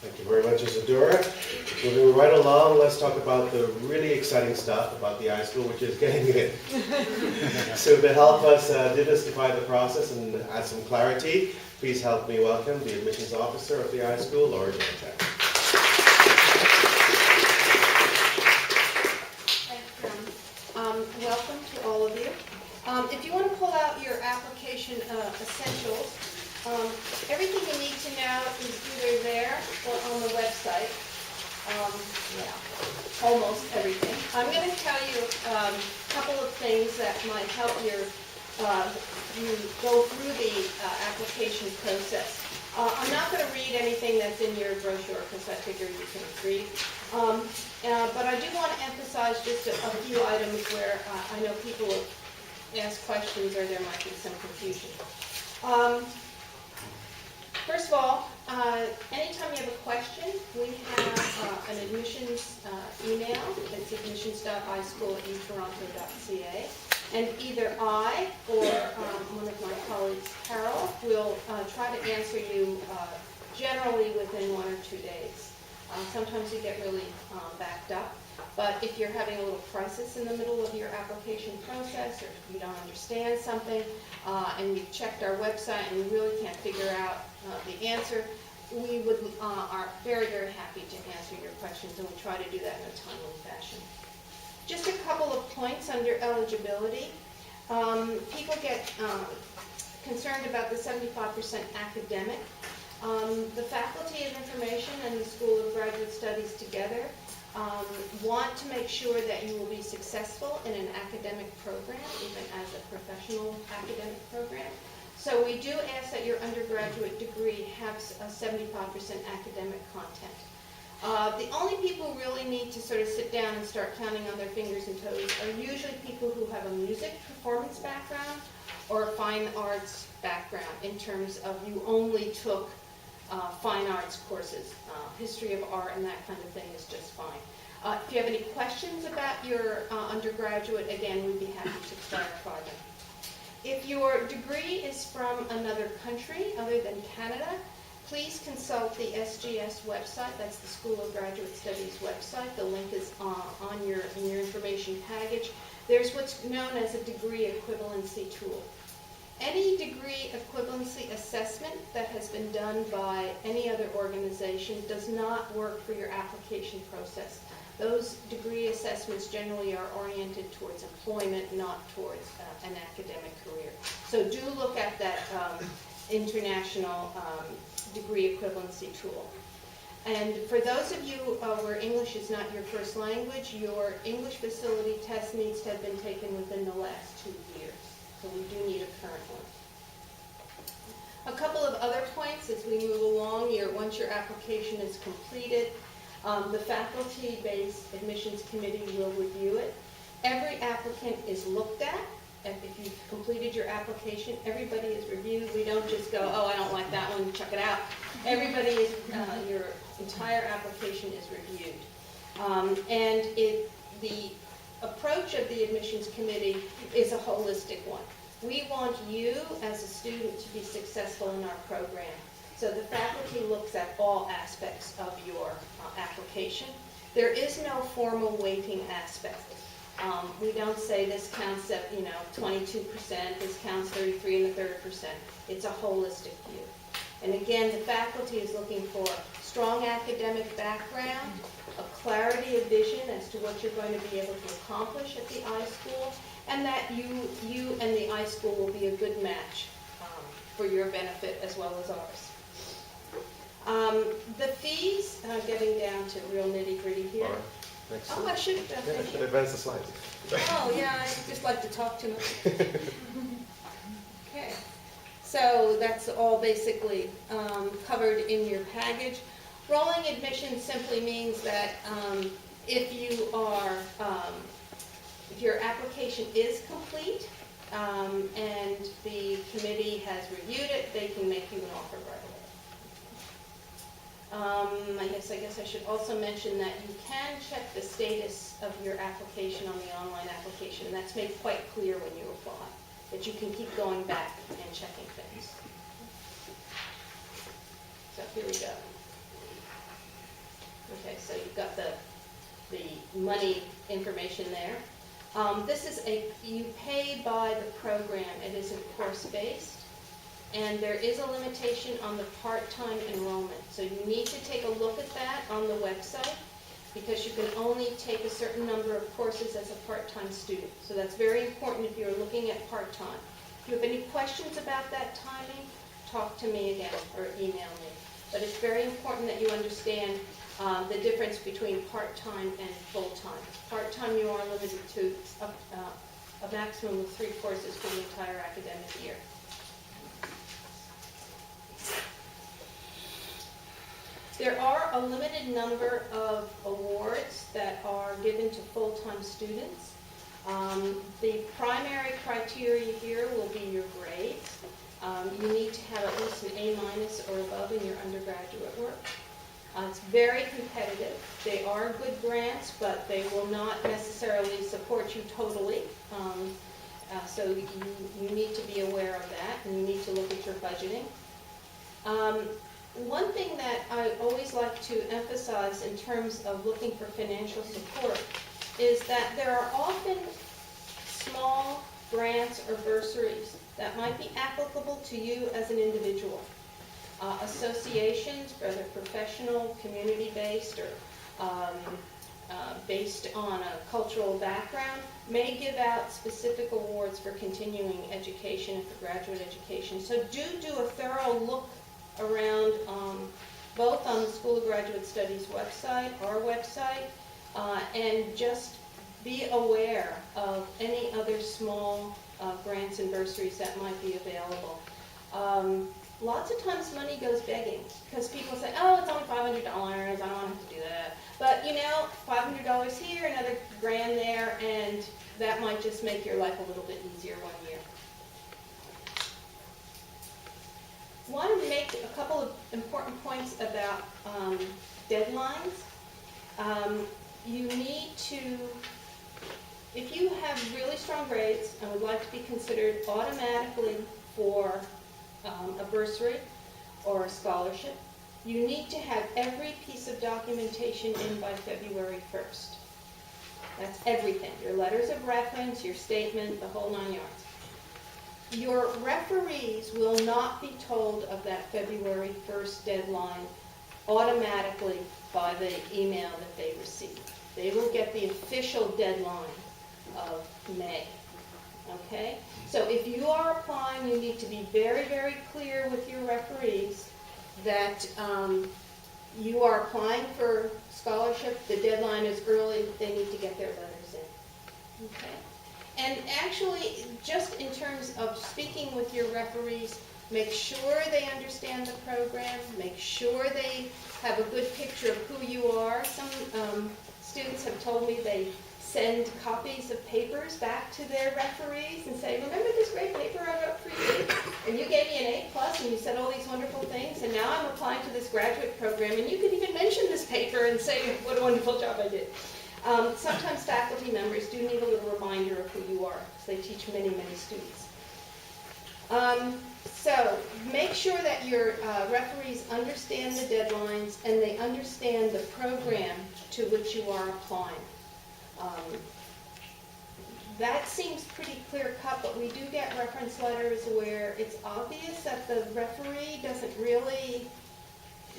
Thank you very much, Isadora. Moving right along, let's talk about the really exciting stuff about the iSchool, which is getting in. So to help us demystify the process and add some clarity, please help me welcome the admissions officer of the iSchool, Laura Jantek. Thanks, welcome to all of you. If you want to pull out your application essentials, everything you need to know is either there or on the website. Yeah, almost everything. I'm going to tell you a couple of things that might help you go through the application process. I'm not going to read anything that's in your brochure because I figure you can read. But I do want to emphasize just a few items where I know people will ask questions or there might be some confusion. First of all, anytime you have a question, we have an admissions email. It's admissions.ischool@utoronto.ca. And either I or one of my colleagues, Carol, will try to answer you generally within 1 or 2 days. Sometimes you get really backed up. But if you're having a little crisis in the middle of your application process, or if you don't understand something, and you've checked our website and you really can't figure out the answer, we are very, very happy to answer your questions, and we try to do that in a timely fashion. Just a couple of points under eligibility. People get concerned about the 75% academic. The Faculty of Information and the School of Graduate Studies together want to make sure that you will be successful in an academic program, even as a professional academic program. So we do ask that your undergraduate degree have a 75% academic content. The only people who really need to sort of sit down and start counting on their fingers and toes are usually people who have a music performance background or a fine arts background, in terms of you only took fine arts courses. History of art and that kind of thing is just fine. If you have any questions about your undergraduate, again, we'd be happy to clarify them. If your degree is from another country other than Canada, please consult the SGS website. That's the School of Graduate Studies website. The link is in your information package. There's what's known as a degree equivalency tool. Any degree equivalency assessment that has been done by any other organization does not work for your application process. Those degree assessments generally are oriented towards employment, not towards an academic career. So do look at that international degree equivalency tool. And for those of you where English is not your first language, your English facility test needs to have been taken within the last 2 years. So we do need a current one. A couple of other points as we move along. Once your application is completed, the faculty-based admissions committee will review it. Every applicant is looked at. And if you've completed your application, everybody is reviewed. We don't just go, oh, I don't like that one, check it out. Everybody is, your entire application is reviewed. And the approach of the admissions committee is a holistic one. We want you as a student to be successful in our program. So the faculty looks at all aspects of your application. There is no formal weighting aspect. We don't say this counts at 22%, this counts 33 1/3%. It's a holistic view. And again, the faculty is looking for strong academic background, a clarity of vision as to what you're going to be able to accomplish at the iSchool, and that you and the iSchool will be a good match for your benefit as well as ours. The fees, getting down to real nitty-gritty here. Next Oh, I should advance the slides. Oh, yeah, I just like to talk too much. Okay, so that's all basically covered in your package. Rolling admission simply means that if your application is complete and the committee has reviewed it, they can make you an offer right away. I guess I should also mention that you can check the status of your application on the online application, and that's made quite clear when you apply, that you can keep going back and checking things. So here we go. Okay, so you've got the money information there. This is you pay by the program. It isn't course-based. And there is a limitation on the part-time enrollment. So you need to take a look at that on the website, because you can only take a certain number of courses as a part-time student. So that's very important if you're looking at part-time. If you have any questions about that timing, talk to me again or email me. But it's very important that you understand the difference between part-time and full-time. Part-time, you are limited to a maximum of 3 courses for the entire academic year. There are a limited number of awards that are given to full-time students. The primary criteria here will be your grades. You need to have at least an A- or above in your undergraduate work. It's very competitive. They are good grants, but they will not necessarily support you totally. So you need to be aware of that, and you need to look at your budgeting. One thing that I always like to emphasize in terms of looking for financial support is that there are often small grants or bursaries that might be applicable to you as an individual. Associations, whether professional, community-based, or based on a cultural background, may give out specific awards for continuing education and for graduate education. So do a thorough look around both on the School of Graduate Studies website, our website, and just be aware of any other small grants and bursaries that might be available. Lots of times money goes begging because people say, oh, it's only $500, I don't want to have to do that. But you know, $500 here, another grand there, and that might just make your life a little bit easier one year. I want to make a couple of important points about deadlines. You need to, if you have really strong grades and would like to be considered automatically for a bursary or a scholarship, you need to have every piece of documentation in by February 1st. That's everything, your letters of reference, your statement, the whole 9 yards. Your referees will not be told of that February 1st deadline automatically by the email that they receive. They will get the official deadline of May. Okay? So if you are applying, you need to be very, very clear with your referees that you are applying for scholarship. The deadline is early. They need to get their letters in. Okay? And actually, just in terms of speaking with your referees, make sure they understand the program. Make sure they have a good picture of who you are. Some students have told me they send copies of papers back to their referees and say, remember this great paper I wrote for you? And you gave me an A+ and you said all these wonderful things, and now I'm applying to this graduate program, and you could even mention this paper and say what a wonderful job I did. Sometimes faculty members do need a little reminder of who you are, because they teach many, many students. So make sure that your referees understand the deadlines and they understand the program to which you are applying. That seems pretty clear cut, but we do get reference letters where it's obvious that the referee doesn't really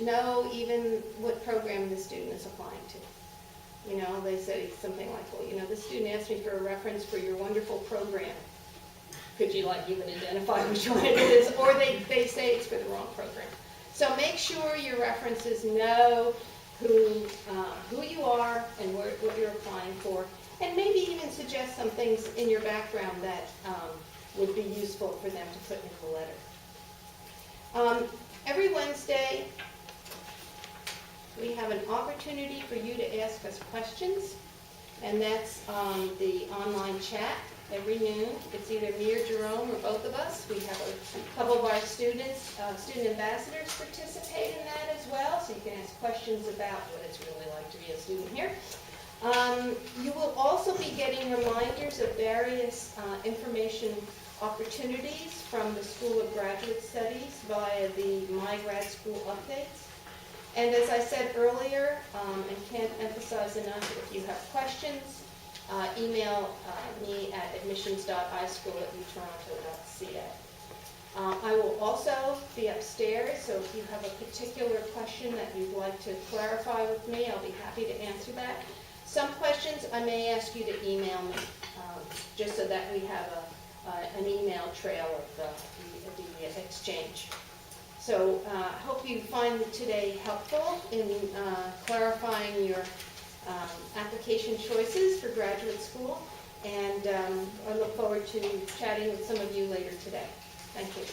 know even what program the student is applying to. You know, they say something like, well, you know, this student asked me for a reference for your wonderful program. Could you even identify which one it is? Or they say it's for the wrong program. So make sure your references know who you are and what you're applying for, and maybe even suggest some things in your background that would be useful for them to put in the letter. Every Wednesday, we have an opportunity for you to ask us questions, and that's the online chat every noon. It's either me or Jerome or both of us. We have a couple of our students, student ambassadors participate in that as well, so you can ask questions about what it's really like to be a student here. You will also be getting reminders of various information opportunities from the School of Graduate Studies via the My Grad School updates. And as I said earlier, and can't emphasize enough, if you have questions, email me at admissions.iSchool@utoronto.ca. I will also be upstairs, so if you have a particular question that you'd like to clarify with me, I'll be happy to answer that. Some questions I may ask you to email me, just so that we have an email trail of the exchange. So I hope you find today helpful in clarifying your application choices for graduate school, and I look forward to chatting with some of you later today. Thank you.